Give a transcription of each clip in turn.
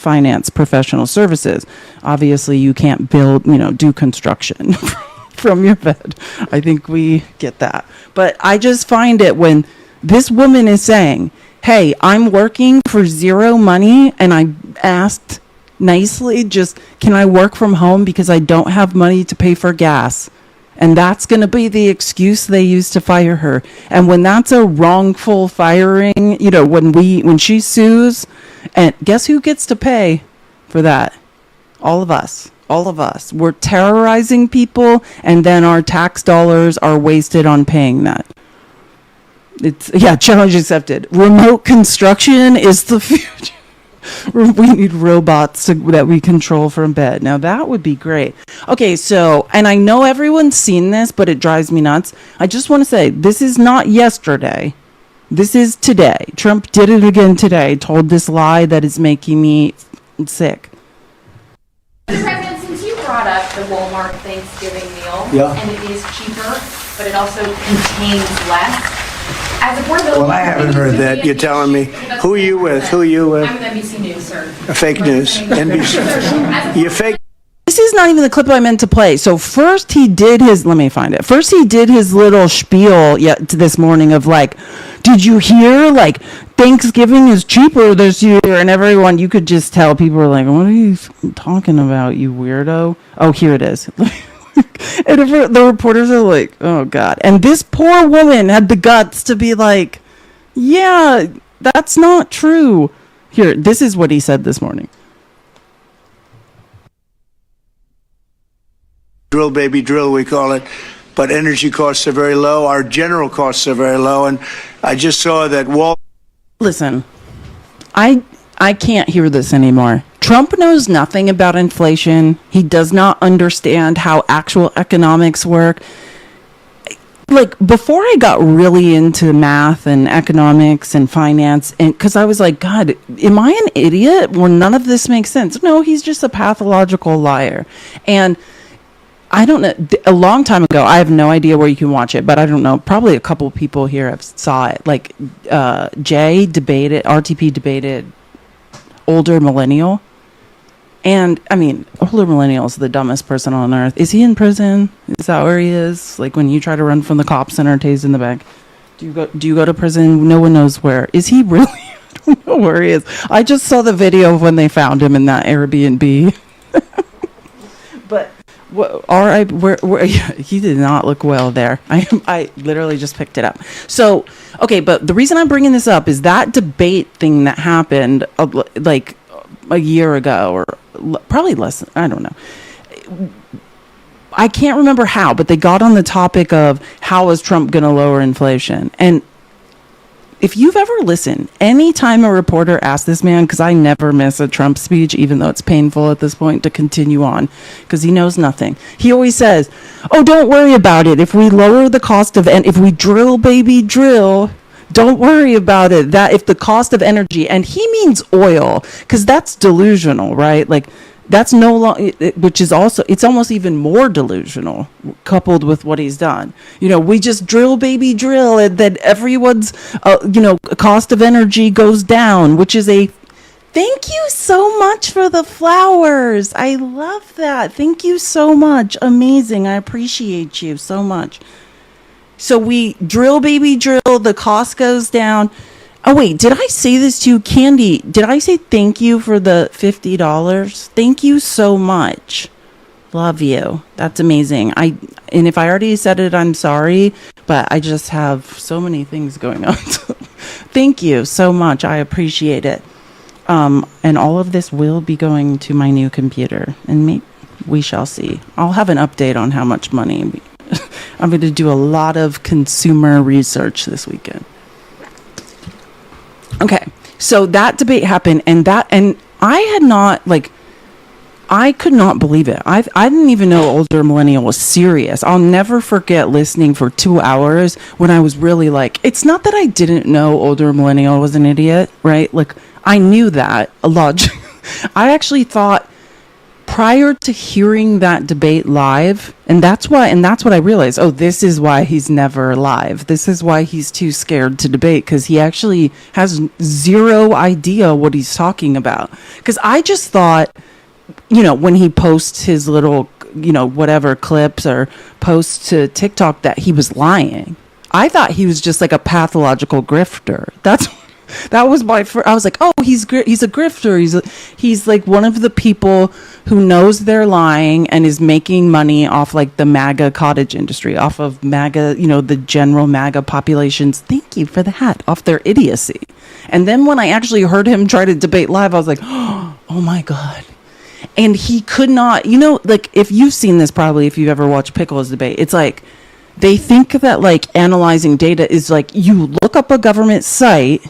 finance professional services. Obviously, you can't do construction from your bed. I think we get that. But I just find it when this woman is saying, hey, I'm working for zero money, and I asked nicely, just, can I work from home because I don't have money to pay for gas? And that's going to be the excuse they use to fire her. And when that's a wrongful firing, when she sues, and guess who gets to pay for that? All of us. We're terrorizing people, and then our tax dollars are wasted on paying that. Challenge accepted. Remote construction is the future. We need robots that we control from bed. Now, that would be great. Okay, so, and I know everyone's seen this, but it drives me nuts. I just want to say, this is not yesterday. This is today. Trump did it again today, told this lie that is making me sick. Mr. President, since you brought up the Walmart Thanksgiving meal, and it is cheaper, but it also contains less, as a board of well, I haven't heard that. You're telling me. Who are you with? I'm with NBC News, sir. Fake news. NBC. You're fake. This is not even the clip I meant to play. So first he did his, let me find it. First he did his little spiel this morning of like, did you hear, like, Thanksgiving is cheaper this year? And everyone, you could just tell people were like, what are you talking about, you weirdo? Oh, here it is. And the reporters are like, oh, God. And this poor woman had the guts to be like, yeah, that's not true. Here, this is what he said this morning. Drill, baby, drill, we call it. But energy costs are very low. Our general costs are very low. And I just saw that Listen, I can't hear this anymore. Trump knows nothing about inflation. He does not understand how actual economics work. Like, before I got really into math and economics and finance, and because I was like, God, am I an idiot? Well, none of this makes sense. No, he's just a pathological liar. And I don't know, a long time ago, I have no idea where you can watch it, but I don't know, probably a couple people here have saw it. Like, RTP debated older millennial. And, I mean, older millennial is the dumbest person on earth. Is he in prison? Is that where he is? Like, when you try to run from the cops and are tased in the back. Do you go to prison? No one knows where. Is he really? I don't know where he is. I just saw the video of when they found him in that Airbnb. But he did not look well there. I literally just picked it up. So, okay, but the reason I'm bringing this up is that debate thing that happened like a year ago, or probably less, I don't know. I can't remember how, but they got on the topic of how is Trump going to lower inflation. And if you've ever listened, anytime a reporter asks this man, because I never miss a Trump speech, even though it's painful at this point to continue on, because he knows nothing. He always says, oh, don't worry about it. If we lower the cost of, and if we drill, baby, drill, don't worry about it. That if the cost of energy, and he means oil, because that's delusional, right? Like, that's no longer, which is also, it's almost even more delusional coupled with what he's done. We just drill, baby, drill, and then everyone's, cost of energy goes down, which is thank you so much for the flowers. I love that. Thank you so much. Amazing. I appreciate you so much. So we drill, baby, drill, the cost goes down. Oh, wait, did I say this to you, Candy? Did I say thank you for the $50? Thank you so much. Love you. That's amazing. And if I already said it, I'm sorry, but I just have so many things going on. Thank you so much. I appreciate it. And all of this will be going to my new computer, and we shall see. I'll have an update on how much money. I'm going to do a lot of consumer research this weekend. Okay, so that debate happened, and I had not, like, I could not believe it. I didn't even know older millennial was serious. I'll never forget listening for 2 hours when I was really like, it's not that I didn't know older millennial was an idiot, right? Like, I knew that a lot. I actually thought prior to hearing that debate live, and that's what I realized. Oh, this is why he's never live. This is why he's too scared to debate, because he actually has zero idea what he's talking about. Because I just thought, when he posts his little, whatever clips or posts to TikTok, that he was lying. I thought he was just like a pathological grifter. That was my first. I was like, oh, he's a grifter. He's like one of the people who knows they're lying and is making money off like the MAGA cottage industry, off of MAGA, the general MAGA populations. Thank you for the hat, off their idiocy. And then when I actually heard him try to debate live, I was like, oh my God. And he could not, like if you've seen this, probably if you've ever watched Pickles debate, it's like they think that like analyzing data is like you look up a government site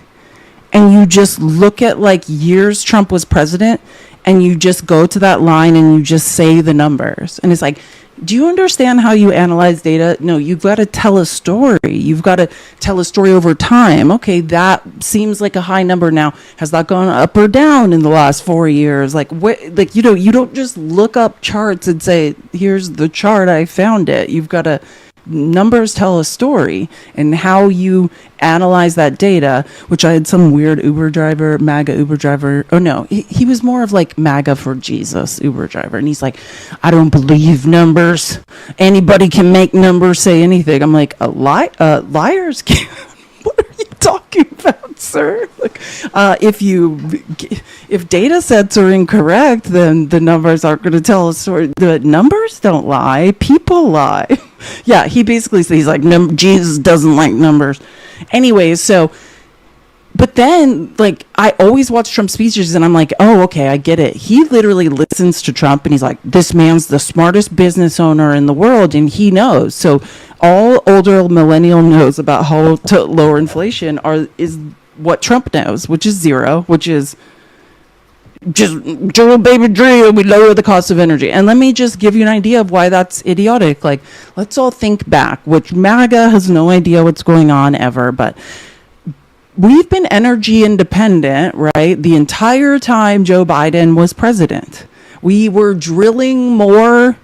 and you just look at like years Trump was president and you just go to that line and you just say the numbers. And it's like, do you understand how you analyze data? No, you've got to tell a story. You've got to tell a story over time. Okay, that seems like a high number now. Has that gone up or down in the last 4 years? Like, you don't just look up charts and say, here's the chart, I found it. You've got to numbers tell a story, and how you analyze that data, which I had some weird MAGA Uber driver. Oh no, he was more of like MAGA for Jesus Uber driver. And he's like, I don't believe numbers. Anybody can make numbers say anything. I'm like, liars can't. What are you talking about, sir? Like, if data sets are incorrect, then the numbers aren't going to tell a story. The numbers don't lie. People lie. Yeah, he basically says he's like, Jesus doesn't like numbers. Anyways, so, but then, like, I always watch Trump speeches and I'm like, oh, okay, I get it. He literally listens to Trump and he's like, this man's the smartest business owner in the world and he knows. So all older millennial knows about how to lower inflation is what Trump knows, which is zero, which is just drill, baby, drill. We lower the cost of energy. And let me just give you an idea of why that's idiotic. Like, let's all think back, which MAGA has no idea what's going on ever, but we've been energy independent, right? The entire time Joe Biden was president. We were drilling more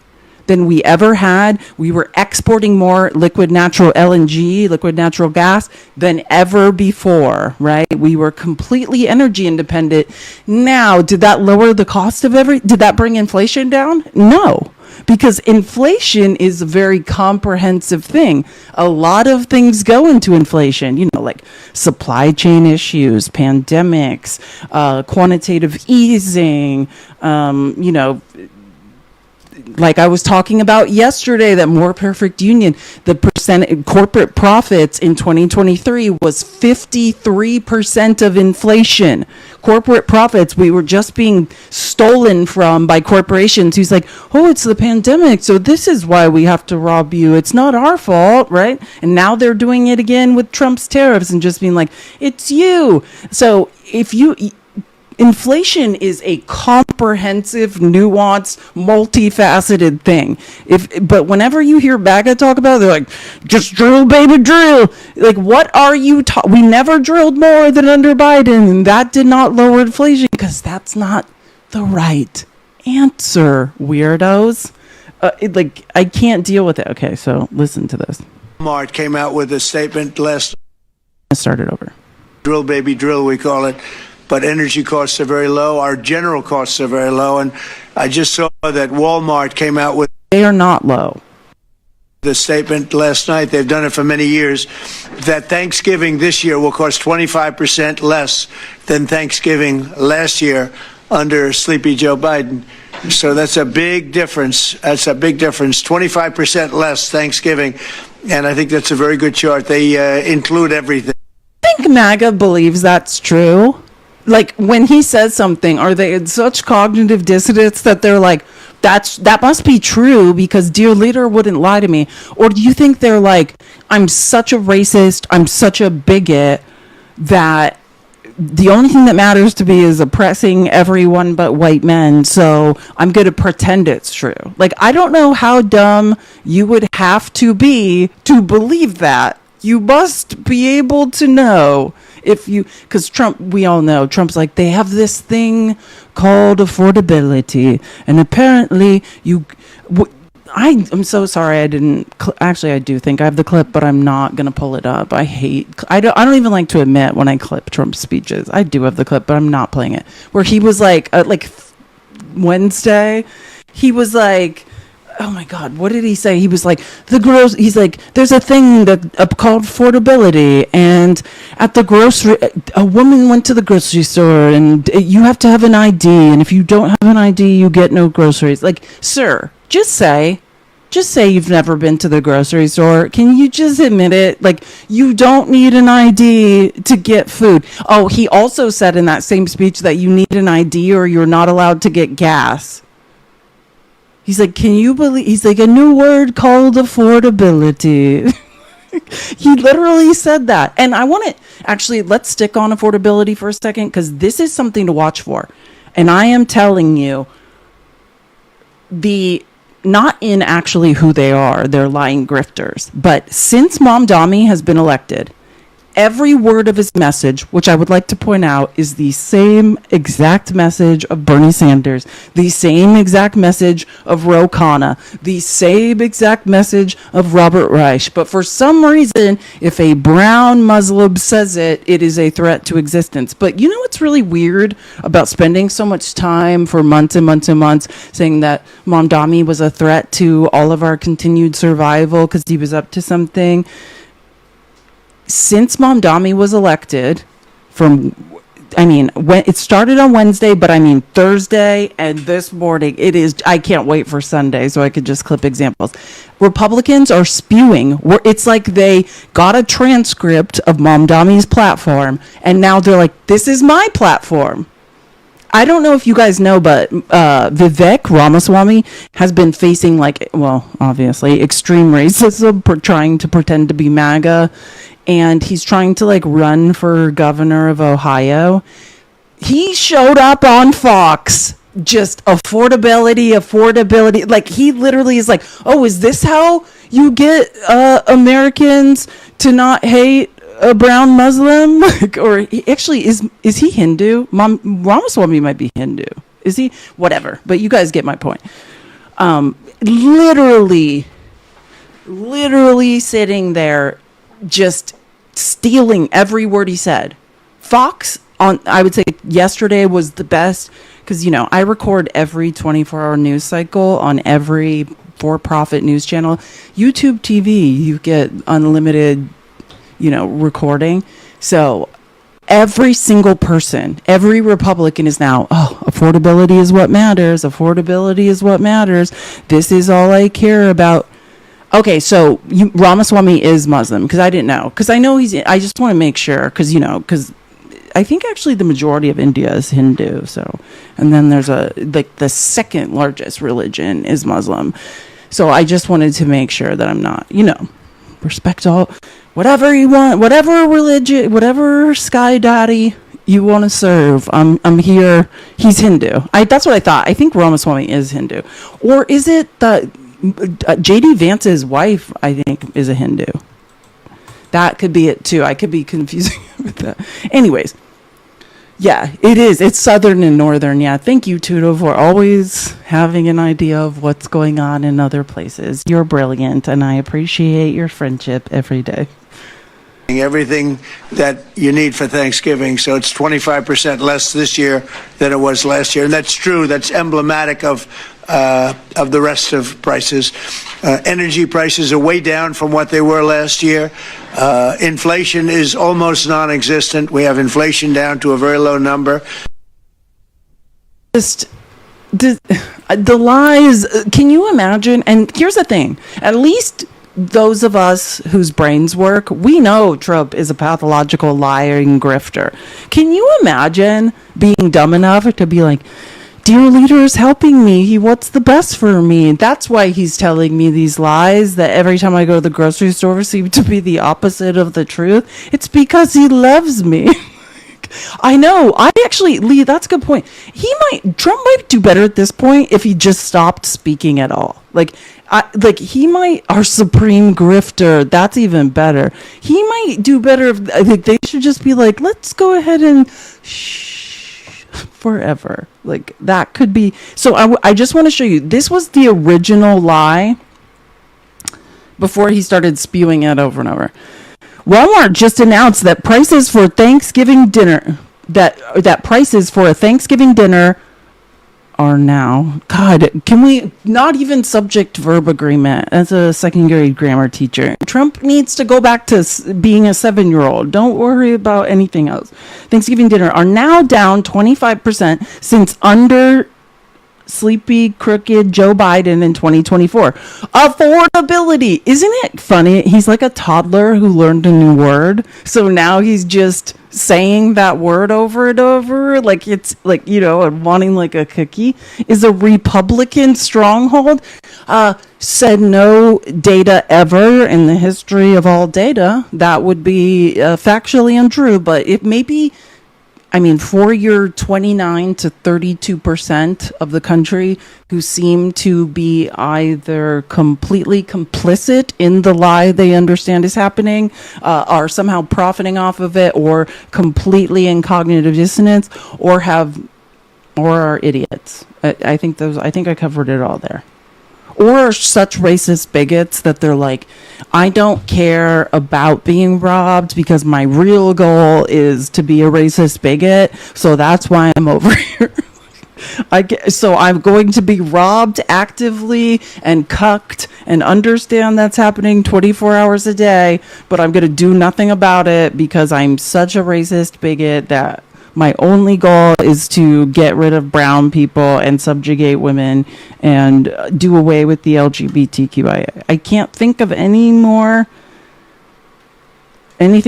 than we ever had. We were exporting more liquid natural LNG, liquid natural gas, than ever before, right? We were completely energy independent. Now, did that lower the cost of did that bring inflation down? No, because inflation is a very comprehensive thing. A lot of things go into inflation, like supply chain issues, pandemics, quantitative easing, like I was talking about yesterday, that more perfect union, the percent corporate profits in 2023 was 53% of inflation. Corporate profits, we were just being stolen from by corporations who's like, oh, it's the pandemic, so this is why we have to rob you. It's not our fault, right? And now they're doing it again with Trump's tariffs and just being like, it's you. So inflation is a comprehensive, nuanced, multifaceted thing. But whenever you hear MAGA talk about it, they're like, just drill, baby, drill. Like, what are you we never drilled more than under Biden, and that did not lower inflation, because that's not the right answer, weirdos. I can't deal with it. Okay, so listen to this. Walmart came out with a statement last. Let's start it over. Drill, baby, drill, we call it. But energy costs are very low. Our general costs are very low. And I just saw that Walmart came out with. They are not low. The statement last night, they've done it for many years, that Thanksgiving this year will cost 25% less than Thanksgiving last year under Sleepy Joe Biden. So that's a big difference. That's a big difference. 25% less Thanksgiving. And I think that's a very good chart. They include everything. I think MAGA believes that's true. Like, when he says something, are they in such cognitive dissonance that they're like, that must be true because dear leader wouldn't lie to me? Or do you think they're like, I'm such a racist, I'm such a bigot, that the only thing that matters to me is oppressing everyone but white men, so I'm going to pretend it's true? Like, I don't know how dumb you would have to be to believe that. You must be able to know because Trump, we all know Trump's like, they have this thing called affordability, and apparently I'm so sorry I didn't actually I do think I have the clip, but I'm not gonna pull it up. I don't even like to admit when I clip Trump's speeches. I do have the clip, but I'm not playing it. Where he was like Wednesday, he was like, oh my God, what did he say? He was like, he's like, there's a thing that called affordability, and at the grocery, a woman went to the grocery store, and you have to have an ID, and if you don't have an ID, you get no groceries. Like, sir, just say you've never been to the grocery store. Can you just admit it? Like, you don't need an ID to get food. Oh, he also said in that same speech that you need an ID or you're not allowed to get gas. He's like, can you believe? He's like, a new word called affordability. He literally said that. And I want to actually, let's stick on affordability for a second, because this is something to watch for. And I am telling you, not in actually who they are, they're lying grifters. But since Mamdani has been elected, every word of his message, which I would like to point out, is the same exact message of Bernie Sanders, the same exact message of Ro Khanna, the same exact message of Robert Reich. But for some reason, if a brown Muslim says it, it is a threat to existence. But you know what's really weird about spending so much time for months and months and months saying that Mamdani was a threat to all of our continued survival because he was up to something? Since Mamdani was elected, when it started on Wednesday, but Thursday and this morning, I can't wait for Sunday so I could just clip examples. Republicans are spewing. It's like they got a transcript of Mamdani's platform, and now they're like, this is my platform. I don't know if you guys know, but Vivek Ramaswamy has been facing, obviously, extreme racism for trying to pretend to be MAGA. And he's trying to run for governor of Ohio. He showed up on Fox, just affordability. Like, he literally is like, oh, is this how you get Americans to not hate a brown Muslim? Or he actually is he Hindu? Ramaswamy might be Hindu. Is he? Whatever. But you guys get my point. Literally sitting there, just stealing every word he said. Fox, I would say yesterday was the best, because I record every 24-hour news cycle on every for-profit news channel. YouTube TV, you get unlimited recording. So every single person, every Republican is now, affordability is what matters. This is all I care about. Okay, so Ramaswamy is Muslim, because I didn't know. Because I know I just want to make sure, because I think actually the majority of India is Hindu. So, and then there's the second largest religion is Muslim. So I just wanted to make sure that I'm not, respect all, whatever you want, whatever religion, whatever sky daddy you want to serve. I'm here. He's Hindu. That's what I thought. I think Ramaswamy is Hindu. Or is it the J.D. Vance's wife, I think, is a Hindu. That could be it, too. I could be confusing with that. Anyways, yeah, it is. It's southern and northern. Yeah, thank you, Tudo, for always having an idea of what's going on in other places. You're brilliant, and I appreciate your friendship every day. Everything that you need for Thanksgiving, so it's 25% less this year than it was last year, and that's true. That's emblematic of the rest of prices. Energy prices are way down from what they were last year. Inflation is almost non-existent. We have inflation down to a very low number. Just the lies. Can you imagine? And here's the thing. At least those of us whose brains work, we know Trump is a pathological lying grifter. Can you imagine being dumb enough to be like, dear leader is helping me. He wants the best for me. That's why he's telling me these lies that every time I go to the grocery store seem to be the opposite of the truth. It's because he loves me. I know. Lee, that's a good point. Trump might do better at this point if he just stopped speaking at all. He might, our supreme grifter, that's even better. He might do better if, I think they should just be like, let's go ahead and shh forever. Like, that could be. So I just want to show you, this was the original lie before he started spewing it over and over. Walmart just announced that prices for Thanksgiving dinner, that prices for a Thanksgiving dinner are now. God, can we not even subject verb agreement as a second grade grammar teacher? Trump needs to go back to being a 7-year-old. Don't worry about anything else. Thanksgiving dinner are now down 25% since under sleepy, crooked Joe Biden in 2024. Affordability. Isn't it funny? He's like a toddler who learned a new word. So now he's just saying that word over and over. Like it's like, and wanting like a cookie. Is a Republican stronghold. Said no data ever in the history of all data. That would be factually untrue. But it may be, for your 29 to 32% of the country who seem to be either completely complicit in the lie they understand is happening, are somehow profiting off of it, or completely in cognitive dissonance, or are idiots. I think I covered it all there. Or are such racist bigots that they're like, I don't care about being robbed because my real goal is to be a racist bigot. So that's why I'm over here. So I'm going to be robbed actively and cucked and understand that's happening 24 hours a day. But I'm going to do nothing about it because I'm such a racist bigot that my only goal is to get rid of brown people and subjugate women and do away with the LGBTQIA. I can't think of anything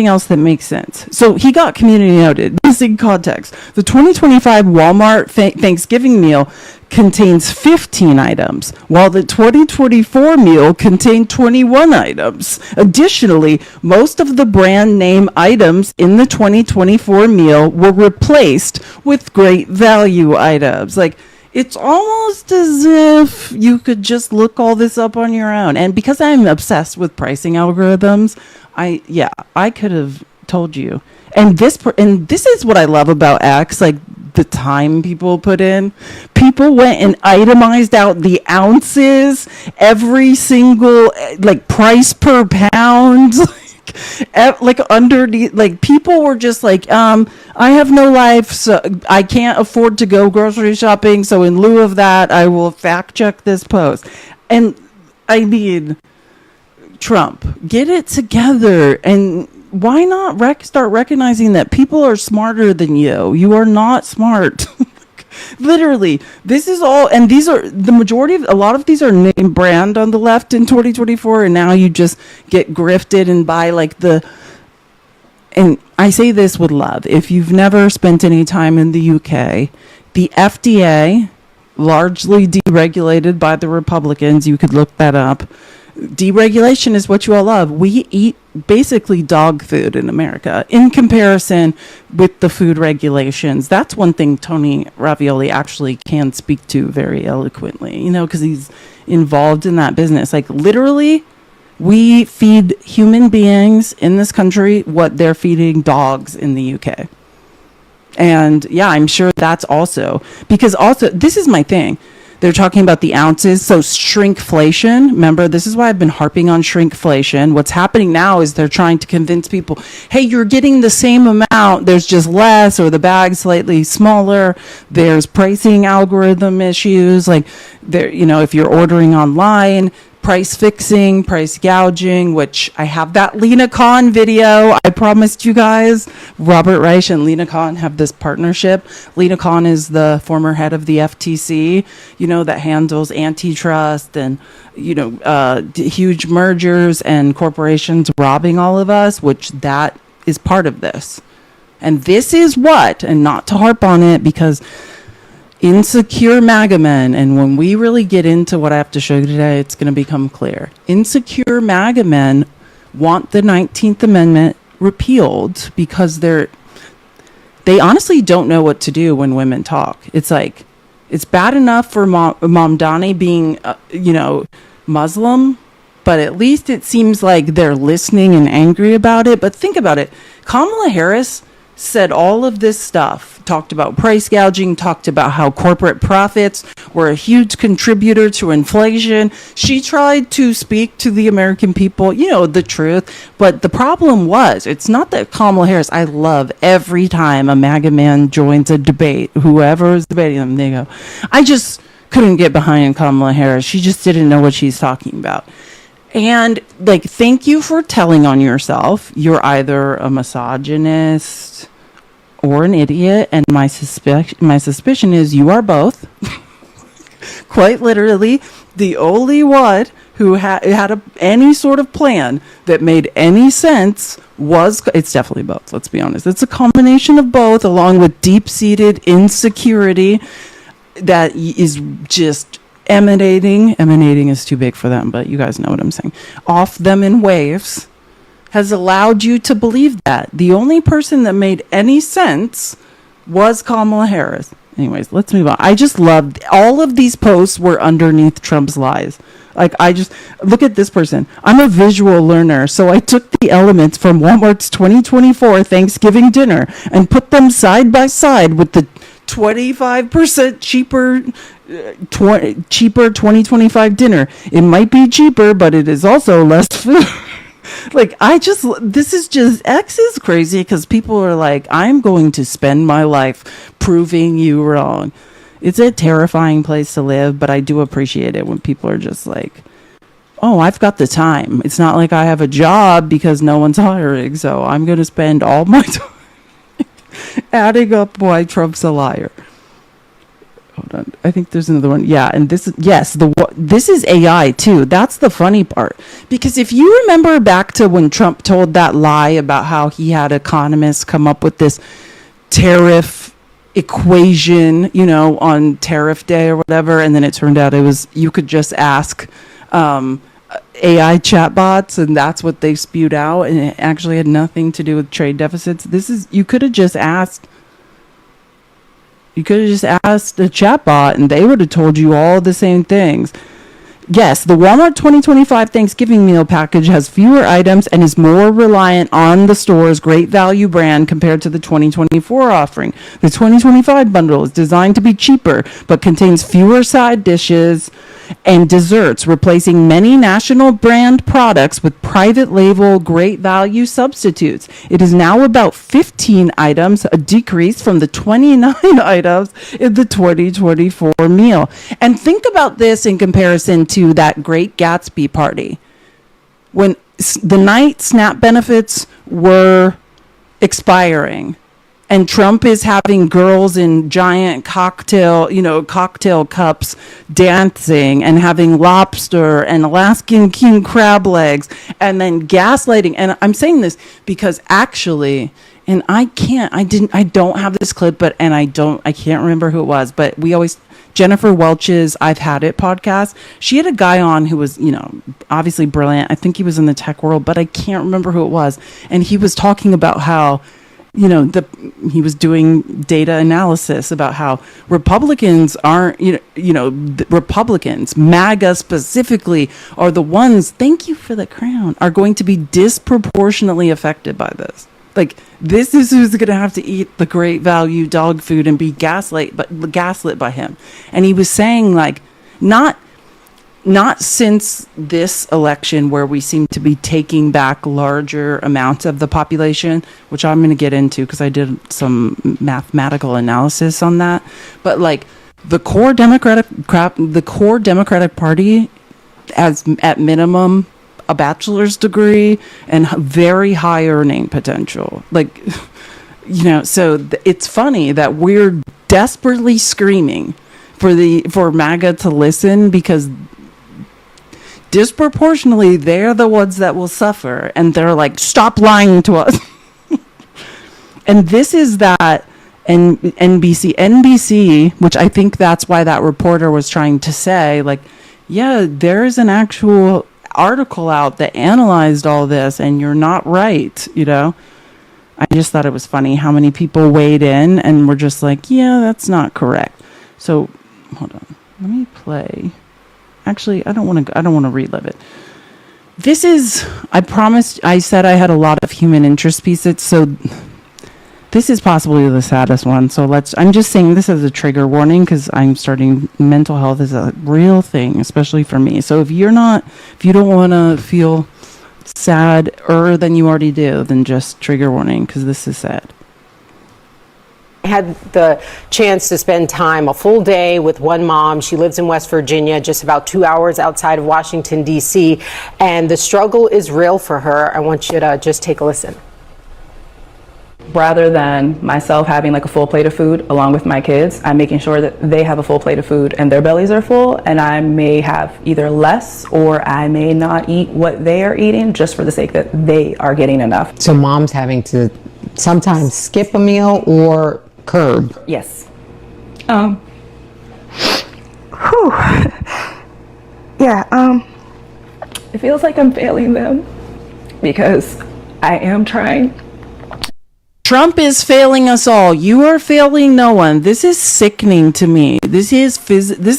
else that makes sense. So he got community noted. Missing context. The 2025 Walmart Thanksgiving meal contains 15 items, while the 2024 meal contained 21 items. Additionally, most of the brand name items in the 2024 meal were replaced with great value items. Like, it's almost as if you could just look all this up on your own. And because I'm obsessed with pricing algorithms, I could have told you. And this is what I love about X, like the time people put in. People went and itemized out the ounces, every single like price per pound. Like underneath, like people were just like, I have no life, so I can't afford to go grocery shopping, so in lieu of that I will fact check this post. And Trump, get it together. And why not start recognizing that people are smarter than you are not smart. Literally, this is all, and these are the majority of, a lot of these are name brand on the left in 2024, and now you just get grifted and buy like and I say this with love. If you've never spent any time in the UK, the FDA, largely deregulated by the Republicans, you could look that up. Deregulation is what you all love. We eat basically dog food in America in comparison with the food regulations. That's one thing Tony Ravioli actually can speak to very eloquently, because he's involved in that business. Like literally, we feed human beings in this country what they're feeding dogs in the UK. And yeah, I'm sure that's also because this is my thing. They're talking about the ounces. So shrinkflation, remember, this is why I've been harping on shrinkflation. What's happening now is they're trying to convince people, hey, you're getting the same amount. There's just less, or the bag's slightly smaller. There's pricing algorithm issues. Like there, if you're ordering online, price fixing, price gouging, which I have that Lena Khan video. I promised you guys. Robert Reich and Lena Khan have this partnership. Lena Khan is the former head of the FTC, that handles antitrust and, huge mergers and corporations robbing all of us, which that is part of this. And this is and not to harp on it because insecure MAGA men, and when we really get into what I have to show you today, it's going to become clear. Insecure MAGA men want the 19th Amendment repealed because they honestly don't know what to do when women talk. It's like, it's bad enough for Mamdani being, Muslim, but at least it seems like they're listening and angry about it. But think about it. Kamala Harris said all of this stuff, talked about price gouging, talked about how corporate profits were a huge contributor to inflation. She tried to speak to the American people, the truth. But the problem was, it's not that Kamala Harris, I love every time a MAGA man joins a debate, whoever is debating them, they go, I just couldn't get behind Kamala Harris. She just didn't know what she's talking about. And thank you for telling on yourself. You're either a misogynist or an idiot, and my suspicion is you are both. Quite literally, the only one who had any sort of plan that made any sense it's definitely both. Let's be honest. It's a combination of both, along with deep-seated insecurity that is just emanating is too big for them, but you guys know what I'm saying, off them in waves, has allowed you to believe that. The only person that made any sense was Kamala Harris. Anyways, let's move on. I just loved all of these posts were underneath Trump's lies. I just look at this person. I'm a visual learner, so I took the elements from Walmart's 2024 Thanksgiving dinner and put them side by side with the 25% cheaper 2025 dinner. It might be cheaper, but it is also less food. This is just, X is crazy because people are like, I'm going to spend my life proving you wrong. It's a terrifying place to live, but I do appreciate it when people are just like, oh, I've got the time. It's not like I have a job because no one's hiring, so I'm going to spend all my time adding up why Trump's a liar. Hold on. I think there's another one. Yeah, and this is AI too. That's the funny part. Because if you remember back to when Trump told that lie about how he had economists come up with this tariff equation, on tariff day or whatever, and then it turned out you could just ask AI chatbots, and that's what they spewed out, and it actually had nothing to do with trade deficits. You could have just asked a chatbot and they would have told you all the same things. Yes, the Walmart 2025 Thanksgiving meal package has fewer items and is more reliant on the store's great value brand compared to the 2024 offering. The 2025 bundle is designed to be cheaper, but contains fewer side dishes and desserts, replacing many national brand products with private label great value substitutes. It is now about 15 items, a decrease from the 29 items in the 2024 meal. And think about this in comparison to that Great Gatsby party. When the night SNAP benefits were expiring, and Trump is having girls in giant cocktail cups dancing and having lobster and Alaskan king crab legs and then gaslighting. And I'm saying this because actually, and I don't have this clip, I can't remember who it was, but Jennifer Welch's I've Had It podcast. She had a guy on who was, obviously brilliant. I think he was in the tech world, but I can't remember who it was. And he was talking about how, he was doing data analysis about how Republicans aren't, Republicans, MAGA specifically, are the ones, thank you for the crown, are going to be disproportionately affected by this. This is who's going to have to eat the great value dog food and be gaslit by him. And he was saying, not since this election where we seem to be taking back larger amounts of the population, which I'm going to get into because I did some mathematical analysis on that. But the core Democratic Party has at minimum a bachelor's degree and very high earning potential. So it's funny that we're desperately screaming for MAGA to listen because disproportionately they're the ones that will suffer, and they're like, stop lying to us. And this is that NBC, which I think that's why that reporter was trying to say, there's an actual article out that analyzed all this and you're not right, I just thought it was funny how many people weighed in and were just like, yeah, that's not correct. So hold on, let me play. Actually, I don't want to relive it. This is, I promised, I said I had a lot of human interest pieces, so this is possibly the saddest one. So I'm just saying this as a trigger warning because I'm starting, mental health is a real thing, especially for me. So if you don't want to feel sadder than you already do, then just trigger warning because this is sad. I had the chance to spend time, a full day with one mom. She lives in West Virginia, just about 2 hours outside of Washington, D.C., and the struggle is real for her. I want you to just take a listen. Rather than myself having like a full plate of food along with my kids, I'm making sure that they have a full plate of food and their bellies are full, and I may have either less or I may not eat what they are eating just for the sake that they are getting enough. So mom's having to sometimes skip a meal or curb. Yes. It feels like I'm failing them because I am trying. Trump is failing us all. You are failing no one. This is sickening to me. This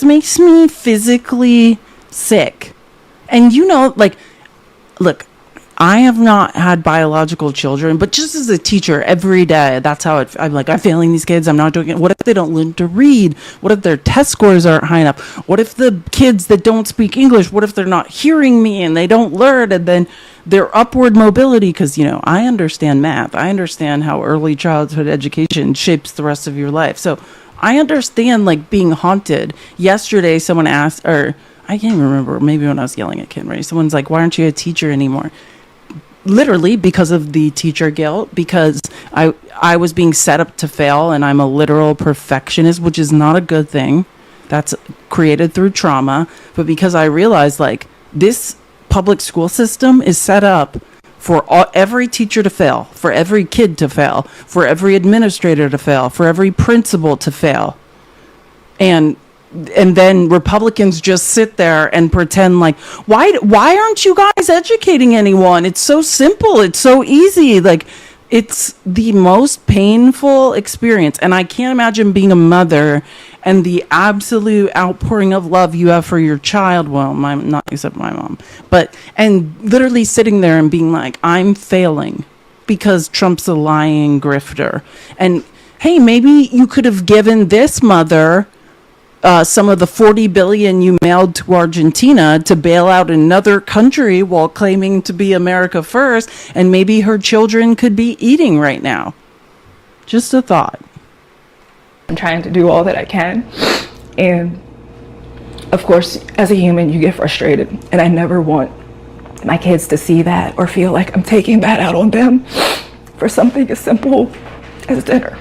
makes me physically sick. And look, I have not had biological children, but just as a teacher every day, that's how I'm like, I'm failing these kids. I'm not doing it. What if they don't learn to read? What if their test scores aren't high enough? What if the kids that don't speak English, what if they're not hearing me and they don't learn, and then their upward mobility? Because, I understand math. I understand how early childhood education shapes the rest of your life. So I understand being haunted. Yesterday, someone asked, or I can't even remember, maybe when I was yelling at Ken Ray, someone's like, why aren't you a teacher anymore? Literally because of the teacher guilt, because I was being set up to fail, and I'm a literal perfectionist, which is not a good thing. That's created through trauma. But because I realized this public school system is set up for every teacher to fail, for every kid to fail, for every administrator to fail, for every principal to fail. And then Republicans just sit there and pretend why aren't you guys educating anyone? It's so simple. It's so easy. It's the most painful experience. And I can't imagine being a mother and the absolute outpouring of love you have for your child. Well, not except my mom, and literally sitting there and being like, I'm failing because Trump's a lying grifter. And hey, maybe you could have given this mother some of the $40 billion you mailed to Argentina to bail out another country while claiming to be America first, and maybe her children could be eating right now. Just a thought. I'm trying to do all that I can, and of course, as a human, you get frustrated, and I never want my kids to see that or feel like I'm taking that out on them for something as simple as dinner.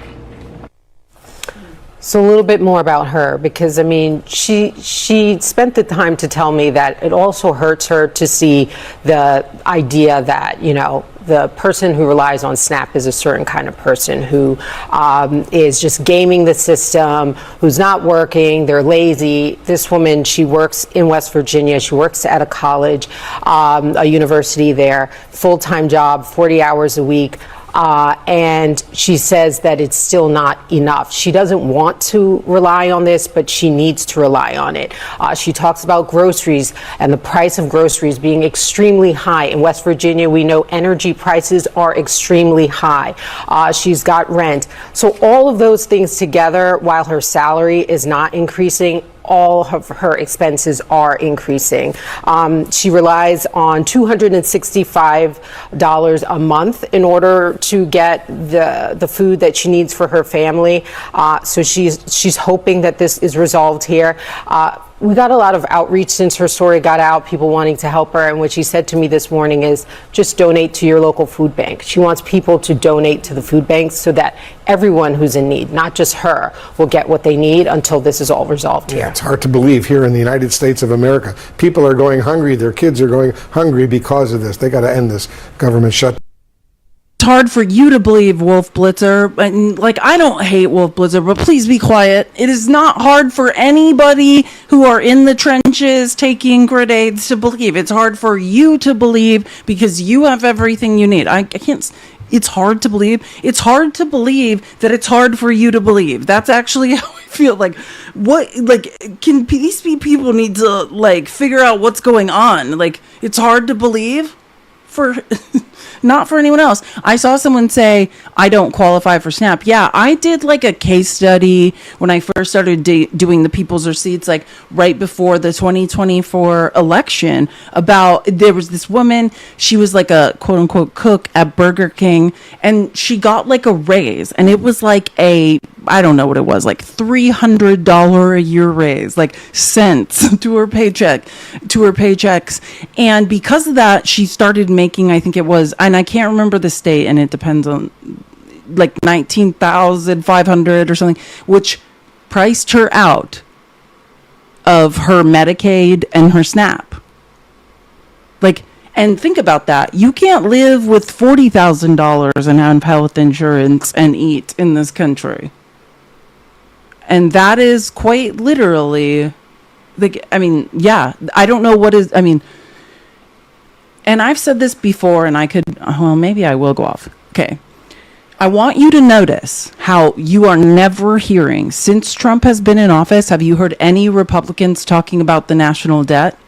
So a little bit more about her, because she spent the time to tell me that it also hurts her to see the idea that, the person who relies on SNAP is a certain kind of person who is just gaming the system, who's not working, they're lazy. This woman, she works in West Virginia. She works at a college, a university there, full-time job, 40 hours a week. And she says that it's still not enough. She doesn't want to rely on this, but she needs to rely on it. She talks about groceries and the price of groceries being extremely high. In West Virginia, we know energy prices are extremely high. She's got rent. So all of those things together, while her salary is not increasing, all of her expenses are increasing. She relies on $265 a month in order to get the food that she needs for her family. So she's hoping that this is resolved here. We got a lot of outreach since her story got out, people wanting to help her, and what she said to me this morning is just donate to your local food bank. She wants people to donate to the food banks so that everyone who's in need, not just her, will get what they need until this is all resolved here. It's hard to believe here in the United States of America. People are going hungry, their kids are going hungry because of this. They got to end this government shutdown. It's hard for you to believe, Wolf Blitzer, and I don't hate Wolf Blitzer, but please be quiet. It is not hard for anybody who are in the trenches taking grenades to believe. It's hard for you to believe because you have everything you need. I can't. it's hard to believe. It's hard to believe that it's hard for you to believe. That's actually how I feel. Like, what, like, can these people need to, like, figure out what's going on? Like, it's hard to believe for, not for anyone else. I saw someone say, I don't qualify for SNAP. Yeah, I did like a case study when I first started doing the People's Receipts, like right before the 2024 election, about, there was this woman, she was like a quote unquote cook at Burger King, and she got like a raise, and it was like I don't know what it was, like $300 a year raise, like cents to her paycheck, to her paychecks. And because of that, she started making, I think it was, and I can't remember the state, and it depends on, like 19,500 or something, which priced her out of her Medicaid and her SNAP. Like, and think about that. You can't live with $40,000 and have health insurance and eat in this country. And that is quite literally, like, I mean, yeah, I don't know what is, I mean, and I've said this before, and I could, well, maybe I will go off. Okay. I want you to notice how you are never hearing, since Trump has been in office, have you heard any Republicans talking about the national debt?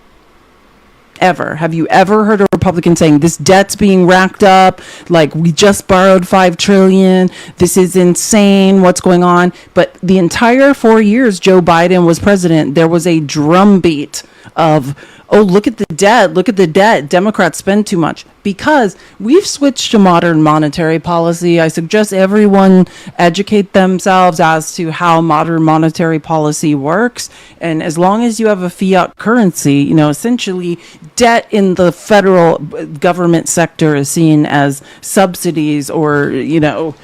Ever? Have you ever heard a Republican saying this debt's being racked up, like we just borrowed $5 trillion, this is insane, what's going on? But the entire 4 years Joe Biden was president, there was a drumbeat of, oh, look at the debt, Democrats spend too much, because we've switched to modern monetary policy. I suggest everyone educate themselves as to how modern monetary policy works. And as long as you have a fiat currency, you know, essentially debt in the federal government sector is seen as subsidies, or, you know,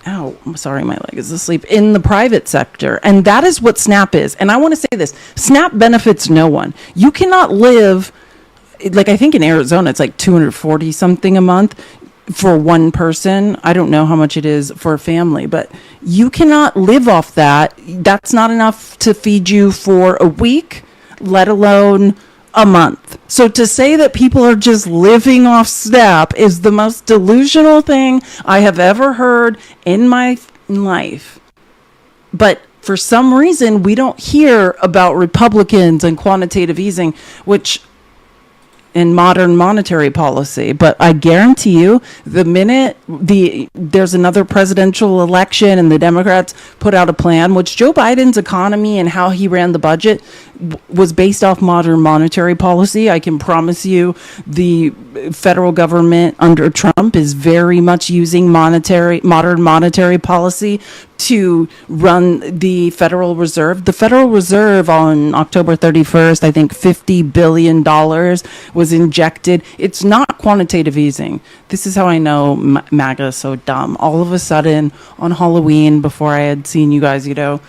ow, I'm sorry, my leg is asleep, in the private sector. And that is what SNAP is. And I want to say this, SNAP benefits no one. You cannot live, like, I think in Arizona, it's like 240 something a month for one person. I don't know how much it is for a family, but you cannot live off that. That's not enough to feed you for a week, let alone a month. So to say that people are just living off SNAP is the most delusional thing I have ever heard in my life. But for some reason, we don't hear about Republicans and quantitative easing, which in modern monetary policy. But I guarantee you, the minute there's another presidential election and the Democrats put out a plan, which Joe Biden's economy and how he ran the budget was based off modern monetary policy. I can promise you the federal government under Trump is very much using modern monetary policy to run the Federal Reserve. The Federal Reserve on October 31st, I think $50 billion was injected. It's not quantitative easing. This is how I know MAGA is so dumb. All of a sudden on Halloween, before I had seen you guys, you know,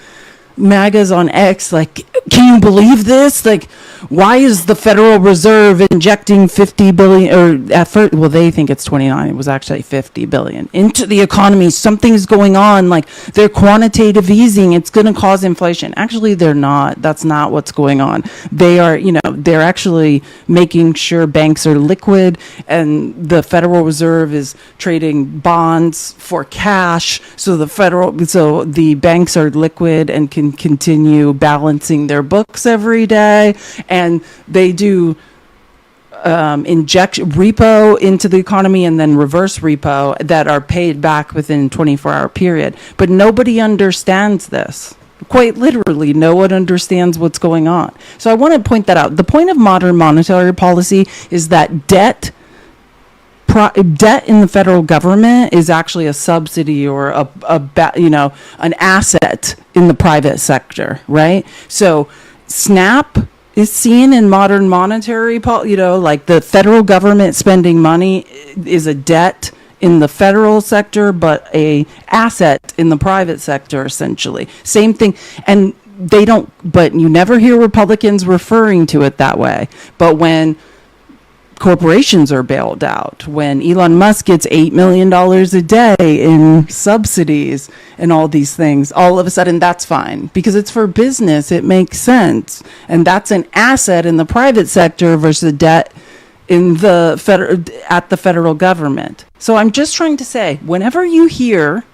MAGA's on X, like, can you believe this? Like, why is the Federal Reserve injecting 50 billion, or at first, well, they think it's 29, it was actually 50 billion into the economy? Something's going on, like they're quantitative easing, it's going to cause inflation. Actually, they're not. That's not what's going on. They are, you know, they're actually making sure banks are liquid, and the Federal Reserve is trading bonds for cash, so the banks are liquid and can continue balancing their books every day. And they do inject repo into the economy and then reverse repo that are paid back within 24-hour period. But nobody understands this. Quite literally, no one understands what's going on. So I want to point that out. The point of modern monetary policy is that debt in the federal government is actually a subsidy or an asset in the private sector, right? So SNAP is seen in modern monetary policy, like the federal government spending money is a debt in the federal sector, but a asset in the private sector, essentially. Same thing. And but you never hear Republicans referring to it that way. But when corporations are bailed out, when Elon Musk gets $8 million a day in subsidies and all these things, all of a sudden that's fine because it's for business. It makes sense. And that's an asset in the private sector versus a debt in at the federal government. So I'm just trying to say, whenever you hear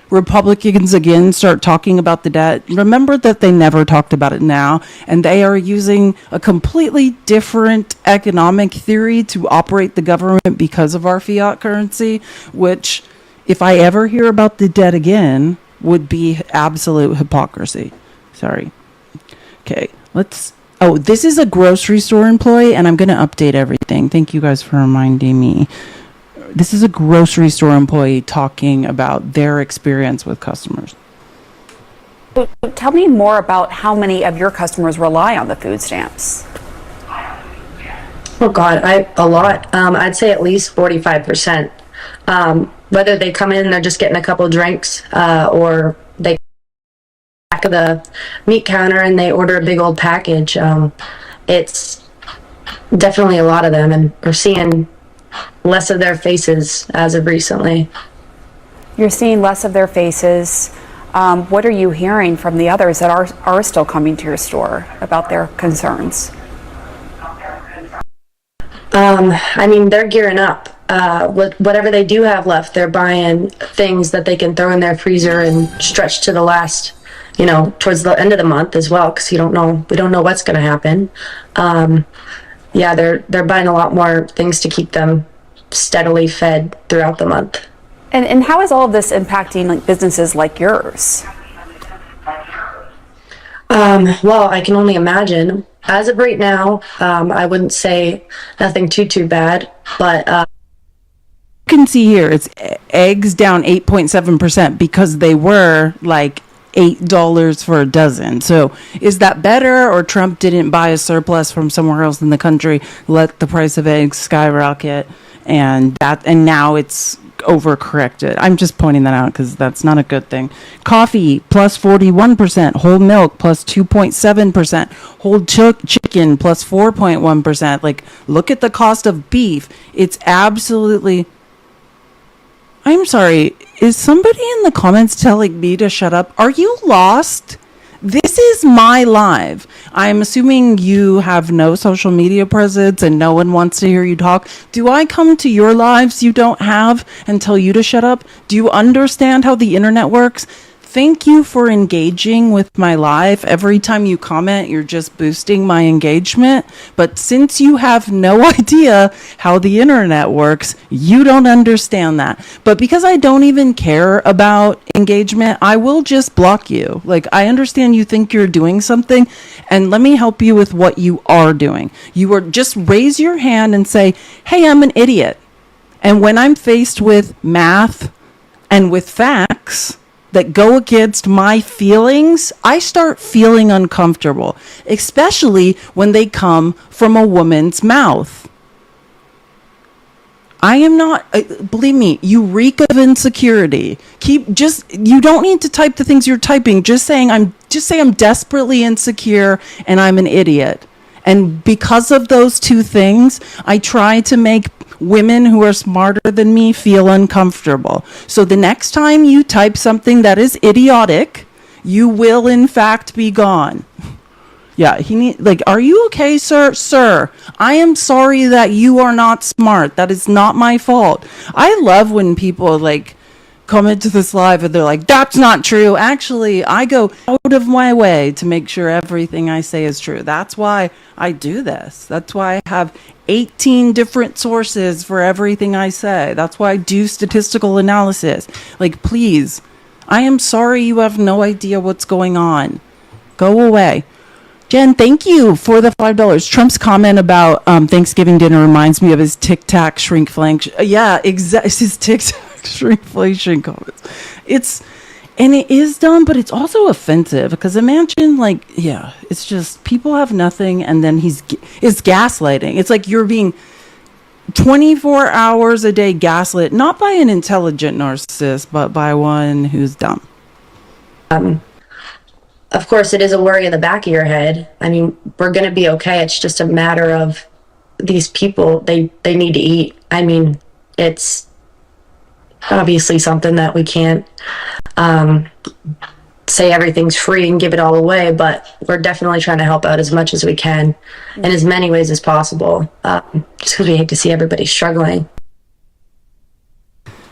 Republicans again start talking about the debt, remember that they never talked about it now, and they are using a completely different economic theory to operate the government because of our fiat currency, which, if I ever hear about the debt again, would be absolute hypocrisy. Sorry. Okay, oh, this is a grocery store employee, and I'm going to update everything. Thank you guys for reminding me. This is a grocery store employee talking about their experience with customers. Tell me more about how many of your customers rely on the food stamps. Oh God, a lot. I'd say at least 45%. Whether they come in and they're just getting a couple drinks, or they back of the meat counter and they order a big old package. It's definitely a lot of them, and we're seeing less of their faces as of recently. You're seeing less of their faces. What are you hearing from the others that are still coming to your store about their concerns? I mean, they're gearing up. With whatever they do have left, they're buying things that they can throw in their freezer and stretch to the last, towards the end of the month as well, because we don't know what's going to happen. Yeah, they're buying a lot more things to keep them steadily fed throughout the month. And how is all of this impacting businesses like yours? Well, I can only imagine. As of right now, I wouldn't say nothing too bad, but You can see here it's eggs down 8.7% because they were like $8 for a dozen. So is that better, or Trump didn't buy a surplus from somewhere else in the country, let the price of eggs skyrocket, and now it's overcorrected? I'm just pointing that out because that's not a good thing. Coffee plus 41%, whole milk plus 2.7%, whole chicken plus 4.1%. Like, look at the cost of beef. It's absolutely... I'm sorry, is somebody in the comments telling me to shut up? Are you lost? This is my live. I'm assuming you have no social media presence and no one wants to hear you talk. Do I come to your lives you don't have and tell you to shut up? Do you understand how the internet works? Thank you for engaging with my live. Every time you comment, you're just boosting my engagement. But since you have no idea how the internet works, you don't understand that. But because I don't even care about engagement, I will just block you. Like, I understand you think you're doing something, and let me help you with what you are doing. You are just raise your hand and say, hey, I'm an idiot. And when I'm faced with math and with facts that go against my feelings, I start feeling uncomfortable, especially when they come from a woman's mouth. I am not, believe me, you reek of insecurity. You don't need to type the things you're typing. Just say I'm desperately insecure and I'm an idiot. And because of those two things, I try to make women who are smarter than me feel uncomfortable. So the next time you type something that is idiotic, you will in fact be gone. Yeah, are you okay, sir? Sir, I am sorry that you are not smart. That is not my fault. I love when people come into this live and they're like, that's not true. Actually, I go out of my way to make sure everything I say is true. That's why I do this. That's why I have 18 different sources for everything I say. That's why I do statistical analysis. Please, I am sorry you have no idea what's going on. Go away. Jen, thank you for the $5. Trump's comment about Thanksgiving dinner reminds me of his tic-tac shrinkflation. Yeah, exactly. His tic-tac shrinkflation comments. It is dumb, but it's also offensive because imagine, it's just people have nothing, and then it's gaslighting. It's like you're being 24 hours a day gaslit, not by an intelligent narcissist, but by one who's dumb. Of course, it is a worry in the back of your head. I mean, we're going to be okay. It's just a matter of these people, they need to eat. I mean, it's obviously something that we can't say everything's free and give it all away, but we're definitely trying to help out as much as we can in as many ways as possible, just because we hate to see everybody struggling.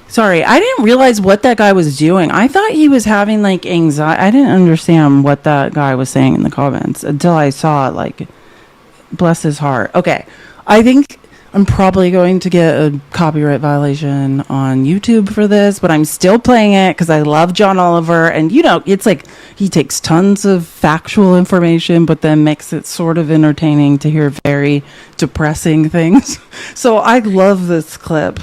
Sorry, I didn't realize what that guy was doing. I thought he was having like anxiety. I didn't understand what that guy was saying in the comments until I saw it. Like, bless his heart. Okay, I think I'm probably going to get a copyright violation on YouTube for this, but I'm still playing it because I love John Oliver. And, you know, it's like he takes tons of factual information, but then makes it sort of entertaining to hear very depressing things. So I love this clip.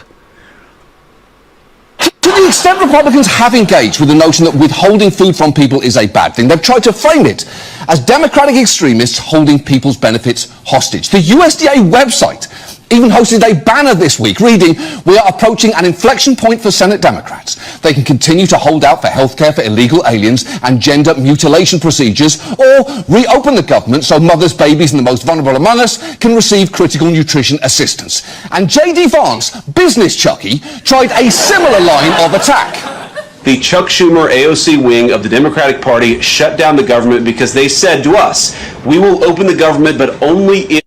To the extent Republicans have engaged with the notion that withholding food from people is a bad thing, they've tried to frame it as Democratic extremists holding people's benefits hostage. The USDA website even hosted a banner this week reading, "We are approaching an inflection point for Senate Democrats. They can continue to hold out for healthcare for illegal aliens and gender mutilation procedures, or reopen the government so mothers, babies and the most vulnerable among us can receive critical nutrition assistance." And J.D. Vance, business Chucky, tried a similar line of attack. The Chuck Schumer AOC wing of the Democratic Party shut down the government because they said to us, "We will open the government, but only if..."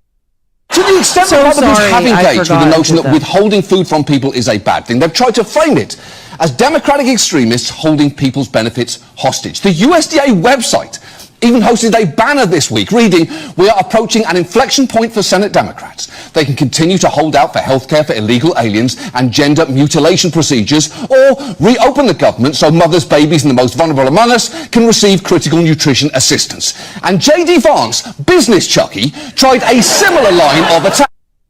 To the extent Republicans have engaged with the notion that withholding food from people is a bad thing, they've tried to frame it as Democratic extremists holding people's benefits hostage. The USDA website even hosted a banner this week reading, "We are approaching an inflection point for Senate Democrats. They can continue to hold out for healthcare for illegal aliens and gender mutilation procedures, or reopen the government so mothers, babies and the most vulnerable among us can receive critical nutrition assistance." And J.D. Vance, business Chucky, tried a similar line of attack.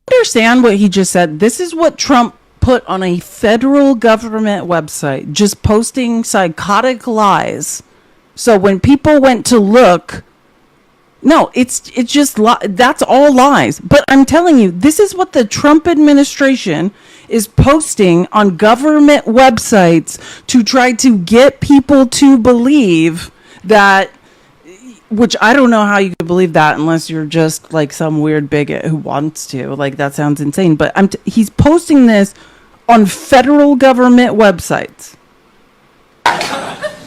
Understand what he just said? This is what Trump put on a federal government website, just posting psychotic lies. So when people went to look, no, it's just that's all lies. But I'm telling you, this is what the Trump administration is posting on government websites to try to get people to believe that, which I don't know how you could believe that unless you're just like some weird bigot who wants to. Like, that sounds insane. But he's posting this on federal government websites.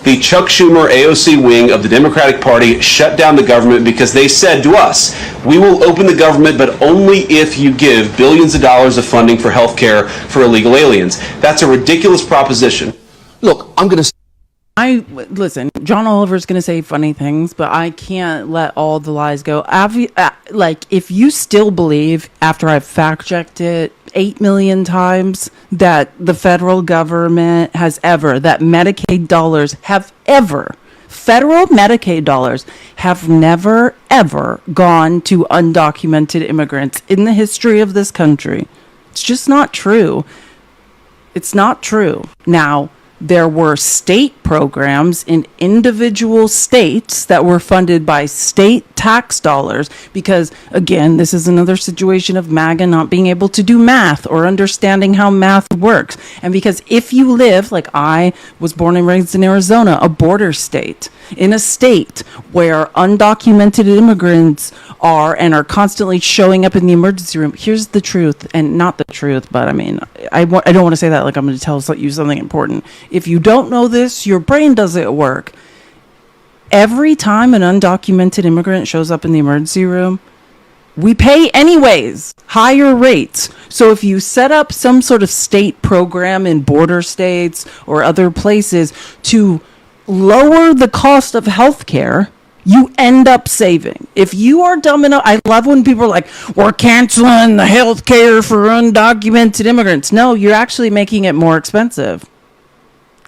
The Chuck Schumer AOC wing of the Democratic Party shut down the government because they said to us, "We will open the government, but only if you give billions of dollars of funding for health care for illegal aliens." That's a ridiculous proposition. Look, I'm going to... Listen, John Oliver's going to say funny things, but I can't let all the lies go. Like, if you still believe, after I've fact-checked it 8 million times, that the federal government that Medicaid dollars federal Medicaid dollars have never, ever gone to undocumented immigrants in the history of this country. It's just not true. It's not true. Now, there were state programs in individual states that were funded by state tax dollars because, again, this is another situation of MAGA not being able to do math or understanding how math works. And because if you live, like I was born and raised in Arizona, a border state, in a state where undocumented immigrants are constantly showing up in the emergency room, here's the truth, and not the truth, but I mean, I don't want to say that like I'm going to tell you something important. If you don't know this, your brain doesn't work. Every time an undocumented immigrant shows up in the emergency room, we pay anyways, higher rates. So if you set up some sort of state program in border states or other places to lower the cost of health care, you end up saving. If you are dumb enough, I love when people are like, "We're canceling the health care for undocumented immigrants." No, you're actually making it more expensive.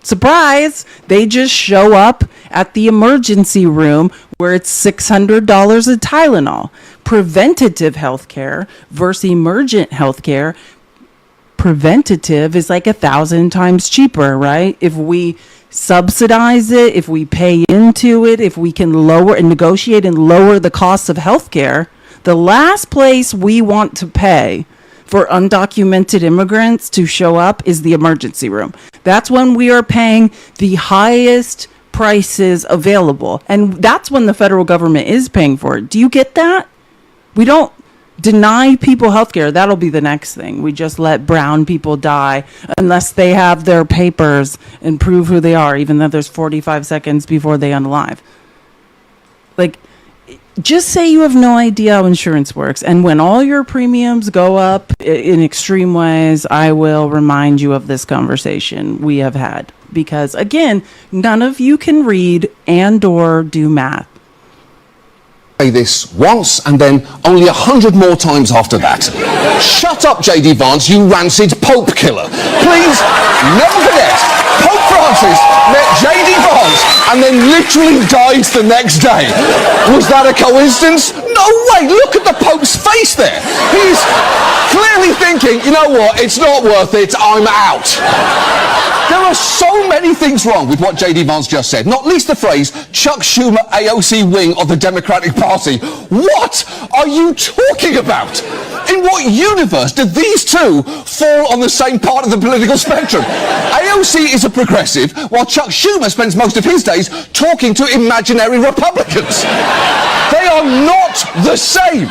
Surprise! They just show up at the emergency room where it's $600 a Tylenol. Preventative health care versus emergent health care. Preventative is like 1,000 times cheaper, right? If we subsidize it, if we pay into it, if we can lower and negotiate and lower the cost of healthcare, the last place we want to pay for undocumented immigrants to show up is the emergency room. That's when we are paying the highest prices available. And that's when the federal government is paying for it. Do you get that? deny people health care. That'll be the next thing. We just let brown people die unless they have their papers and prove who they are, even though there's 45 seconds before they unalive. Like, just say you have no idea how insurance works. And when all your premiums go up in extreme ways, I will remind you of this conversation we have had. Because, again, none of you can read and or do math. Say this once and then only 100 more times after that. Shut up, J.D. Vance, you rancid Pope killer. Please, never forget, Pope Francis met J.D. Vance and then literally died the next day. Was that a coincidence? No way, look at the Pope's face there. He's clearly thinking, you know what, it's not worth it, I'm out. There are so many things wrong with what J.D. Vance just said, not least the phrase, Chuck Schumer AOC wing of the Democratic Party. What are you talking about? In what universe do these two fall on the same part of the political spectrum? AOC is a progressive, while Chuck Schumer spends most of his days talking to imaginary Republicans. They are not the same.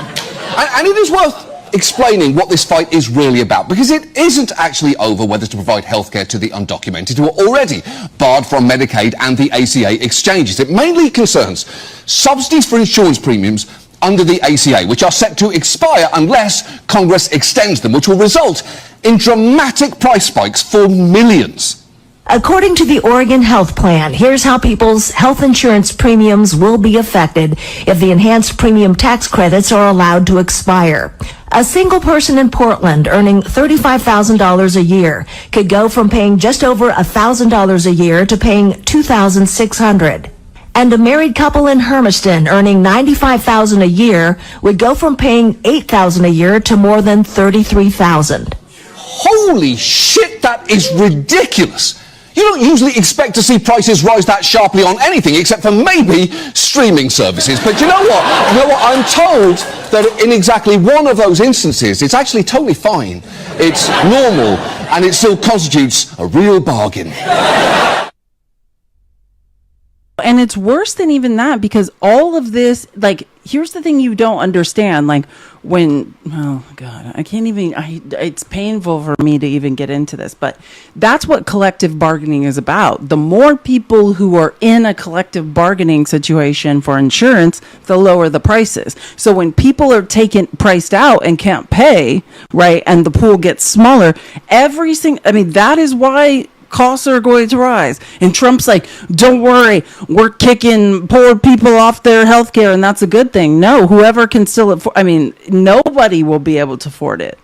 And it is worth explaining what this fight is really about, because it isn't actually over whether to provide healthcare to the undocumented who are already barred from Medicaid and the ACA exchanges. It mainly concerns subsidies for insurance premiums under the ACA, which are set to expire unless Congress extends them, which will result in dramatic price spikes for millions. According to the Oregon Health Plan, here's how people's health insurance premiums will be affected if the enhanced premium tax credits are allowed to expire. A single person in Portland earning $35,000 a year could go from paying just over $1,000 a year to paying $2,600. And a married couple in Hermiston earning $95,000 a year would go from paying $8,000 a year to more than $33,000. Holy shit, that is ridiculous. You don't usually expect to see prices rise that sharply on anything except for maybe streaming services. But you know what? You know what? I'm told that in exactly one of those instances, it's actually totally fine. It's normal, and it still constitutes a real bargain. And it's worse than even that, because all of this, like, here's the thing you don't understand. Like, when, oh God, I can't even, it's painful for me to even get into this, but that's what collective bargaining is about. The more people who are in a collective bargaining situation for insurance, the lower the prices. So when people are priced out and can't pay, right, and the pool gets smaller, that is why costs are going to rise. And Trump's like, don't worry, we're kicking poor people off their health care, and that's a good thing. No, whoever can still afford, nobody will be able to afford it.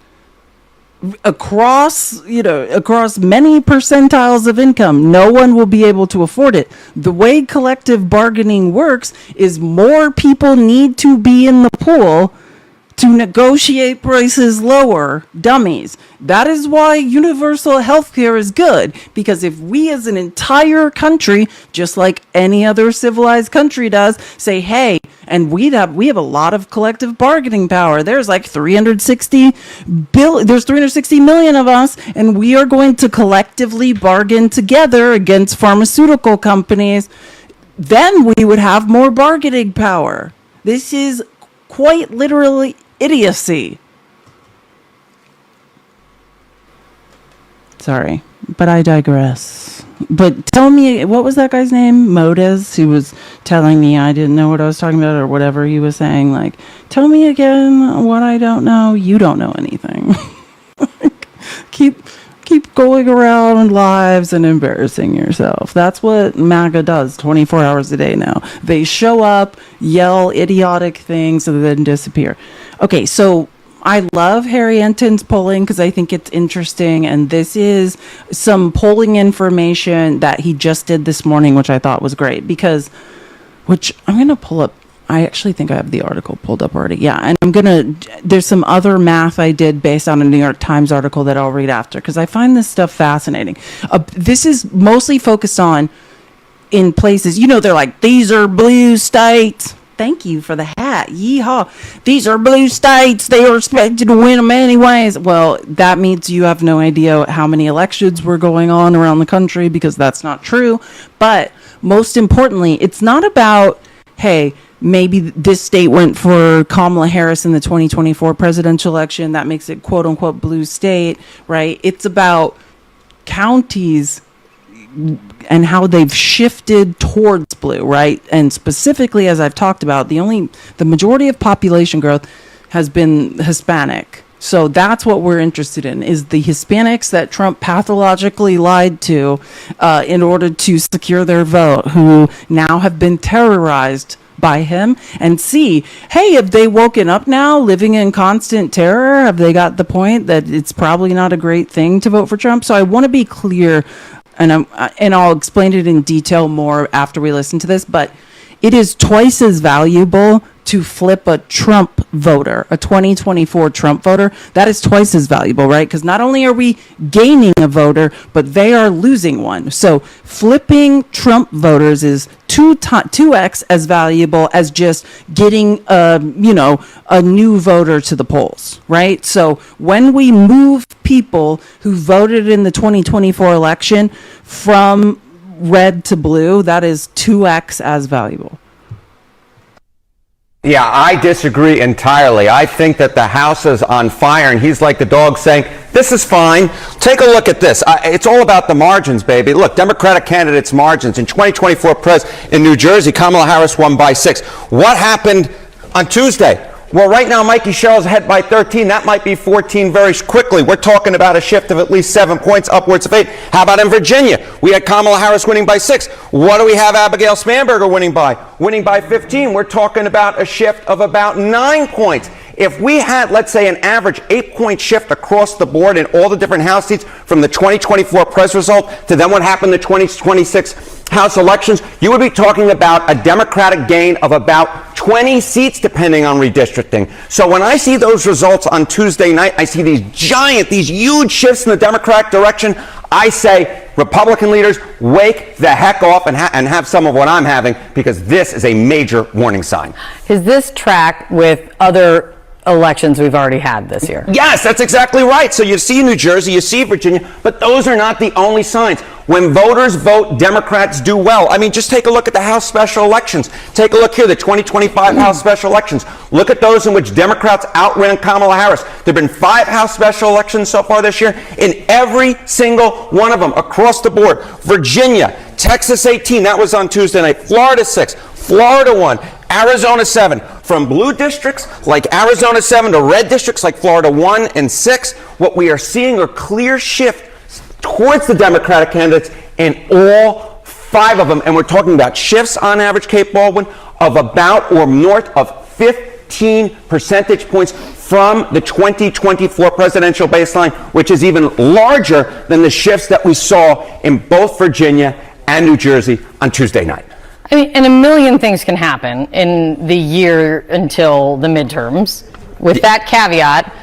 Across many percentiles of income, no one will be able to afford it. The way collective bargaining works is more people need to be in the pool to negotiate prices lower. Dummies. That is why universal health care is good, because if we as an entire country, just like any other civilized country does, say, hey, and we have a lot of collective bargaining power. There's like 360 million of us, and we are going to collectively bargain together against pharmaceutical companies, then we would have more bargaining power. This is quite literally idiocy. Sorry, but I digress. But tell me, what was that guy's name? Modes, who was telling me I didn't know what I was talking about, or whatever he was saying. Like, tell me again what I don't know. You don't know anything. Keep going around lives and embarrassing yourself. That's what MAGA does 24 hours a day now. They show up, yell idiotic things, and then disappear. Okay, so I love Harry Enton's polling because I think it's interesting, and this is some polling information that he just did this morning, which I thought was great, which I'm going to pull up. I actually think I have the article pulled up already. Yeah, and there's some other math I did based on a New York Times article that I'll read after, because I find this stuff fascinating. This is mostly focused on in places, they're like, these are blue states. Thank you for the hat. Yeehaw. These are blue states. They are expected to win them anyways. Well, that means you have no idea how many elections were going on around the country, because that's not true. But most importantly, it's not about, hey, maybe this state went for Kamala Harris in the 2024 presidential election. That makes it quote unquote blue state, right? It's about counties and how they've shifted towards blue, right? And specifically, as I've talked about, the majority of population growth has been Hispanic. So that's what we're interested in, is the Hispanics that Trump pathologically lied to in order to secure their vote, who now have been terrorized by him, and see, hey, have they woken up now, living in constant terror? Have they got the point that it's probably not a great thing to vote for Trump? So I want to be clear, and I'll explain it in detail more after we listen to this, but it is twice as valuable to flip a Trump voter, a 2024 Trump voter. That is twice as valuable, right? Because not only are we gaining a voter, but they are losing one. So flipping Trump voters is 2x as valuable as just getting a new voter to the polls, right? So when we move people who voted in the 2024 election from red to blue, that is 2x as valuable. Yeah, I disagree entirely. I think that the House is on fire, and he's like the dog saying, this is fine. Take a look at this. It's all about the margins, baby. Look, Democratic candidates' margins. In 2024 in New Jersey, Kamala Harris won by 6. What happened on Tuesday? Well, right now, Mikey Sherrill's ahead by 13. That might be 14 very quickly. We're talking about a shift of at least 7 points, upwards of 8. How about in Virginia? We had Kamala Harris winning by 6. What do we have Abigail Spanberger winning by? Winning by 15. We're talking about a shift of about 9 points. If we had, let's say, an average 8-point shift across the board in all the different House seats from the 2024 press result to then what happened in the 2026 House elections, you would be talking about a Democratic gain of about 20 seats, depending on redistricting. So when I see those results on Tuesday night, I see these huge shifts in the Democratic direction. I say, Republican leaders, wake the heck off and have some of what I'm having, because this is a major warning sign. Is this track with other elections we've already had this year? Yes, that's exactly right. So you see New Jersey, you see Virginia, but those are not the only signs. When voters vote, Democrats do well. I mean, just take a look at the House special elections. Take a look here, the 2025 House special elections. Look at those in which Democrats outran Kamala Harris. There have been 5 House special elections so far this year. In every single one of them, across the board, Virginia, Texas 18, that was on Tuesday night, Florida 6, Florida 1, Arizona 7. From blue districts like Arizona 7 to red districts like Florida 1 and 6, what we are seeing are clear shift towards the Democratic candidates in all 5 of them. And we're talking about shifts on average, Kate Baldwin, of about or north of 15 percentage points from the 2024 presidential baseline, which is even larger than the shifts that we saw in both Virginia and New Jersey on Tuesday night. I mean, and a million things can happen in the year until the midterms. With that caveat,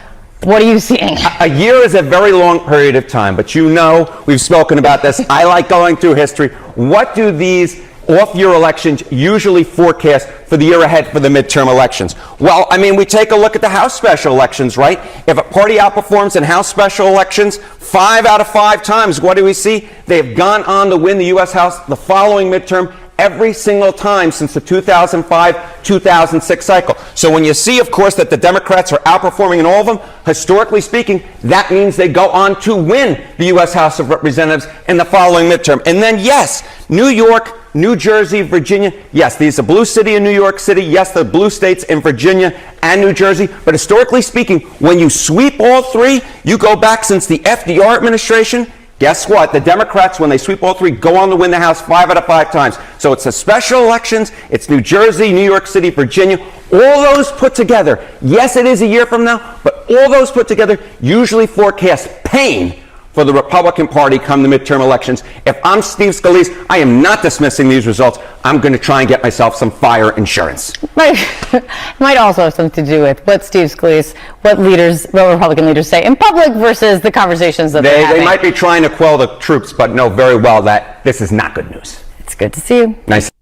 what are you seeing? A year is a very long period of time, but you know, we've spoken about this. I like going through history. What do these off-year elections usually forecast for the year ahead for the midterm elections? Well, I mean, we take a look at the House special elections, right? If a party outperforms in House special elections 5 out of 5 times, what do we see? They've gone on to win the U.S. House the following midterm every single time since the 2005-2006 cycle. So when you see, of course, that the Democrats are outperforming in all of them, historically speaking, that means they go on to win the U.S. House of Representatives in the following midterm. And then, yes, New York, New Jersey, Virginia, yes, these are blue city in New York City, yes, the blue states in Virginia and New Jersey, but historically speaking, when you sweep all 3, you go back since the FDR administration, guess what? The Democrats, when they sweep all 3, go on to win the House 5 out of 5 times. So it's the special elections, it's New Jersey, New York City, Virginia, all those put together. Yes, it is a year from now, but all those put together usually forecast pain for the Republican Party come the midterm elections. If I'm Steve Scalise, I am not dismissing these results. I'm going to try and get myself some fire insurance. Might also have something to do with what Steve Scalise, what Republican leaders say in public versus the conversations that they're having. They might be trying to quell the troops, but know very well that this is not good news. It's good to see you. Nice.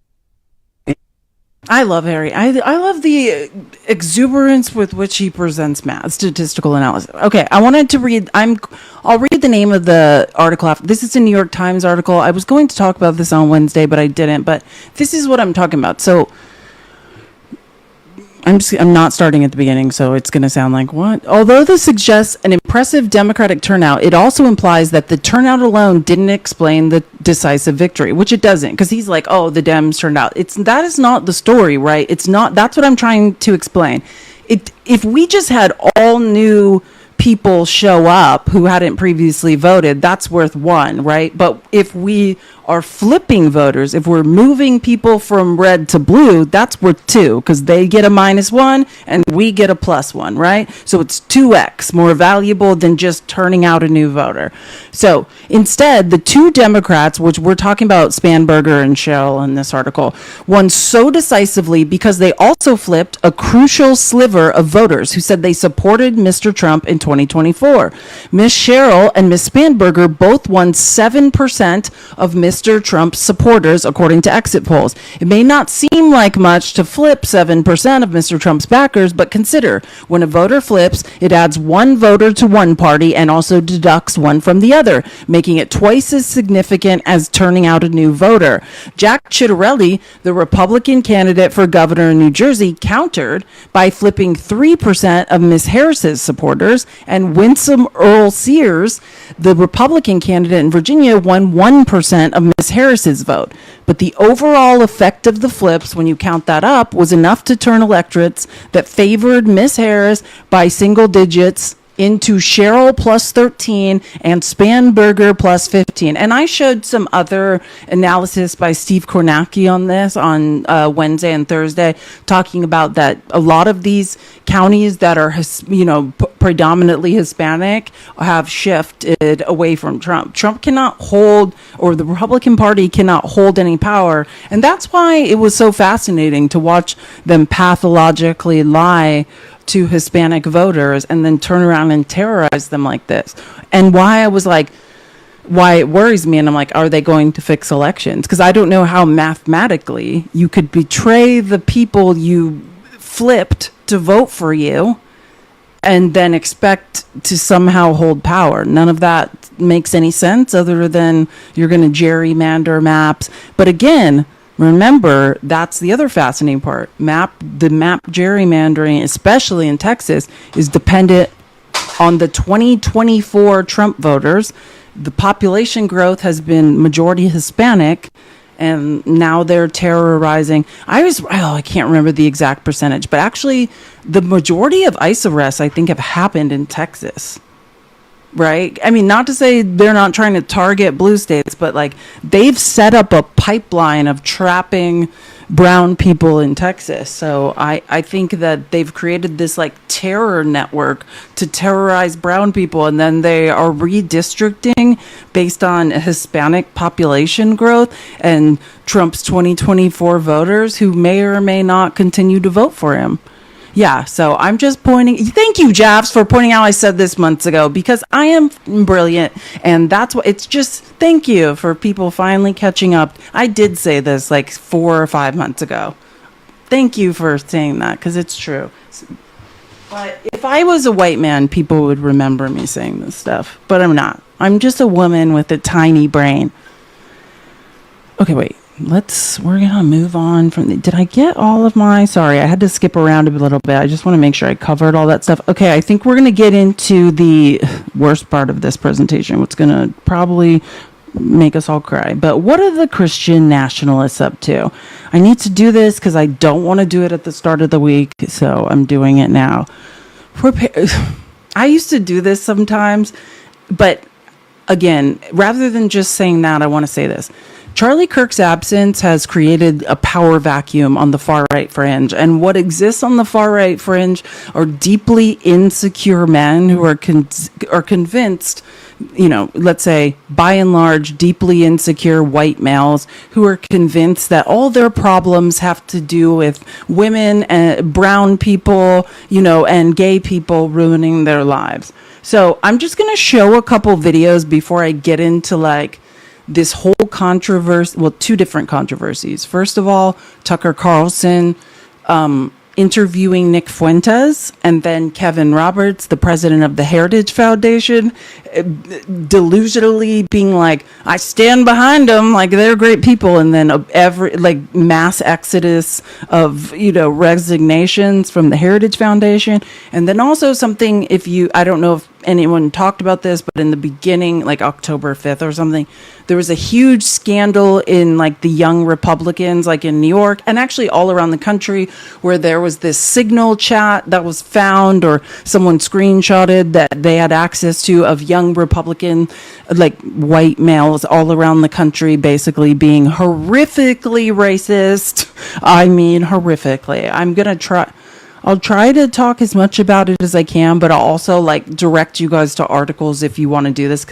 I love Harry. I love the exuberance with which he presents statistical analysis. Okay, I wanted to read. I'll read the name of the article. This is a New York Times article. I was going to talk about this on Wednesday, but I didn't. But this is what I'm talking about. So, I'm not starting at the beginning, so it's going to sound like what? Although this suggests an impressive Democratic turnout, it also implies that the turnout alone didn't explain the decisive victory, which it doesn't, because he's like, oh, the Dems turned out. That is not the story, right? It's not. That's what I'm trying to explain. If we just had all new people show up who hadn't previously voted, that's worth 1, right? But if we are flipping voters, if we're moving people from red to blue, that's worth 2, because they get a -1 and we get a +1, right? So it's 2x more valuable than just turning out a new voter. So instead, the 2 Democrats, which we're talking about Spanberger and Shell in this article, won so decisively because they also flipped a crucial sliver of voters who said they supported Mr. Trump in 2024. Ms. Sherrill and Ms. Spanberger both won 7% of Mr. Trump's supporters, according to exit polls. It may not seem like much to flip 7% of Mr. Trump's backers, but consider, when a voter flips, it adds 1 voter to one party and also deducts 1 from the other, making it twice as significant as turning out a new voter. Jack Ciattarelli, the Republican candidate for governor in New Jersey, countered by flipping 3% of Ms. Harris's supporters, and Winsome Earl Sears, the Republican candidate in Virginia, won 1% of Ms. Harris's vote. But the overall effect of the flips, when you count that up, was enough to turn electorates that favored Ms. Harris by single digits into Sherrill +13 and Spanberger +15. And I showed some other analysis by Steve Kornacki on this on Wednesday and Thursday, talking about that a lot of these counties that are, predominantly Hispanic have shifted away from Trump. Trump cannot hold, or the Republican Party cannot hold any power. And that's why it was so fascinating to watch them pathologically lie to Hispanic voters and then turn around and terrorize them like this. And why I was like, why it worries me, and I'm like, are they going to fix elections? Because I don't know how mathematically you could betray the people you flipped to vote for you and then expect to somehow hold power. None of that makes any sense other than you're going to gerrymander maps. But again, remember, that's the other fascinating part. The map gerrymandering, especially in Texas, is dependent on the 2024 Trump voters. The population growth has been majority Hispanic, and now they're terrorizing. I can't remember the exact percentage, but actually the majority of ICE arrests, I think, have happened in Texas. Right? I mean, not to say they're not trying to target blue states, but like they've set up a pipeline of trapping brown people in Texas. So I think that they've created this like terror network to terrorize brown people, and then they are redistricting based on Hispanic population growth and Trump's 2024 voters who may or may not continue to vote for him. Yeah, so I'm just pointing. Thank you, Jaffs, for pointing out I said this months ago, because I am brilliant, and that's what it's just. Thank you for people finally catching up. I did say this like 4 or 5 months ago. Thank you for saying that, because it's true. But if I was a white man, people would remember me saying this stuff, but I'm not. I'm just a woman with a tiny brain. Okay, wait. We're gonna move on from did I get all of sorry, I had to skip around a little bit. I just want to make sure I covered all that stuff. Okay, I think we're gonna get into the worst part of this presentation, what's gonna probably make us all cry. But what are the Christian nationalists up to? I need to do this because I don't want to do it at the start of the week, so I'm doing it now. I used to do this sometimes, but again, rather than just saying that, I want to say this. Charlie Kirk's absence has created a power vacuum on the far-right fringe, and what exists on the far-right fringe are deeply insecure men who are convinced, let's say, by and large, deeply insecure white males who are convinced that all their problems have to do with women and brown people, and gay people ruining their lives. So I'm just going to show a couple videos before I get into this whole controversy. Well, 2 different controversies. First of all, Tucker Carlson interviewing Nick Fuentes and then Kevin Roberts, the president of the Heritage Foundation, delusionally being like, I stand behind them, like they're great people, and then every like mass exodus of resignations from the Heritage Foundation. And then also something, I don't know if anyone talked about this, but in the beginning, like October 5th or something, there was a huge scandal in like the young Republicans, like in New York and actually all around the country, where there was this Signal chat that was found, or someone screenshotted that they had access to, of young Republican, like white males all around the country, basically being horrifically racist. I mean, horrifically. I'll try to talk as much about it as I can, but I'll also like direct you guys to articles if you want to do this,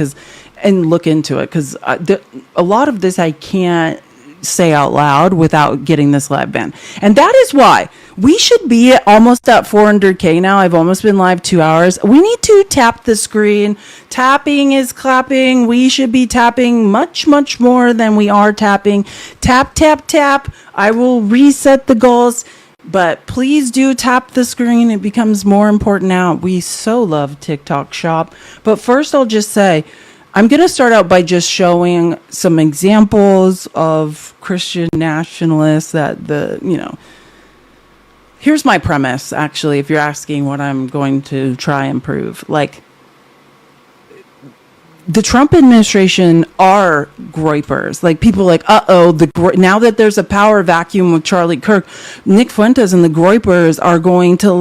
and look into it, because a lot of this I can't say out loud without getting this live ban. And that is why we should be almost at 400K now. I've almost been live 2 hours. We need to tap the screen. Tapping is clapping. We should be tapping much, much more than we are tapping. Tap, tap, tap. I will reset the goals. But please do tap the screen. It becomes more important now. We so love TikTok Shop. But first, I'll just say, I'm going to start out by just showing some examples of Christian nationalists that here's my premise, actually, if you're asking what I'm going to try and prove. Like, the Trump administration are groypers. Like, people like, now that there's a power vacuum with Charlie Kirk, Nick Fuentes and the groypers are going to